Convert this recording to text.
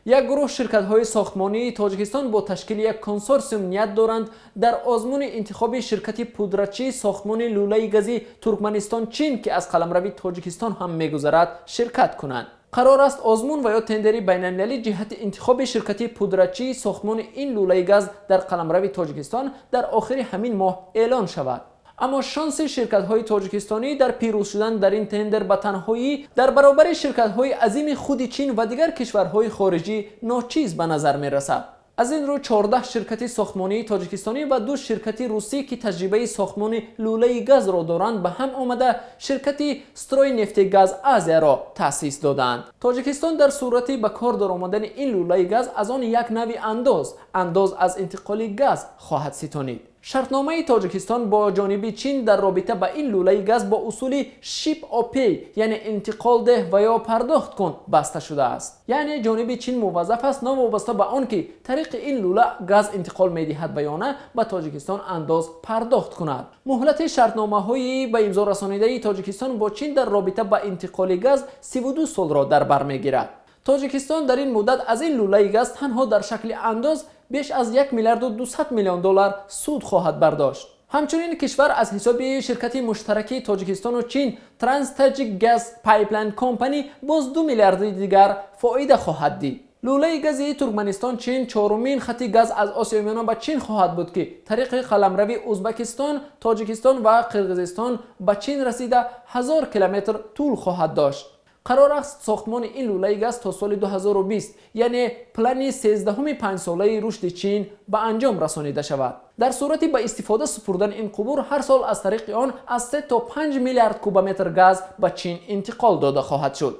یک گروه شرکت‌های ساختمانی تاجیکستان با تشکیل یک کنسورسیوم نیت دارند در آزمون انتخاب شرکت پودرچی ساختمان لوله گازی ترکمنستان چین که از قلمرو تاجیکستان هم می‌گذرد شرکت کنند. قرار است آزمون و یا تندری بین‌المللی جهت انتخاب شرکت پودرچی ساختمان این لوله گاز در قلمرو تاجیکستان در آخر همین ماه اعلان شود. اما شانس شرکت‌های تاجیکستانی در پیروز شدن در این تندر به تنهایی در برابر شرکت‌های عظیم خود چین و دیگر کشورهای خارجی ناچیز به نظر می‌رسد. از این رو 14 شرکت ساختمانی تاجیکستانی و 2 شرکت روسی که تجربه ساختمان لوله گاز را دارند به هم آمده شرکت ستروی نفت گاز آزیا را تأسیس دادند. تاجیکستان در صورت به کار درآمدن این لوله گاز از آن یک نوع انداز از انتقال گاز خواهد ستانید. شرطنامه تاجیکستان با جانب چین در رابطه با این لوله گاز با اصول شیپ او پی یعنی انتقال ده و یا پرداخت کن بسته شده است. یعنی جانب چین موظف است ناوابسته به آن که طریق این لوله گاز انتقال می‌دهد به یا نه به تاجیکستان انداز پرداخت کند. مهلت شرطنامه‌های به امضا رسانیده تاجیکستان با چین در رابطه با انتقال گاز 32 سال را در بر می‌گیرد. تاجیکستان در این مدت از این لوله گاز تنها در شکل انداز بیش از 1 میلیارد و 200 میلیون دلار سود خواهد برداشت. همچنین کشور از حساب شرکت مشترک تاجیکستان و چین ترانس تاجیک گاز پایپلاین کمپانی باز 2 میلیارد دیگر فایده خواهد دید. لوله گازی ترکمنستان چین چهارمین خط گاز از آسیای میانه به چین خواهد بود که طریق قلمرو ازبکستان، تاجیکستان و قرقیزستان به چین رسیده 1000 کیلومتر طول خواهد داشت. قرار است ساختمان این لوله گاز تا سال 2020 یعنی پلان 13 5 ساله رشد چین به انجام رسانیده شود. در صورتی با استفاده سپردن این قبور هر سال از طریق آن از 3 تا 5 میلیارد کوبمتر گاز به چین انتقال داده خواهد شد.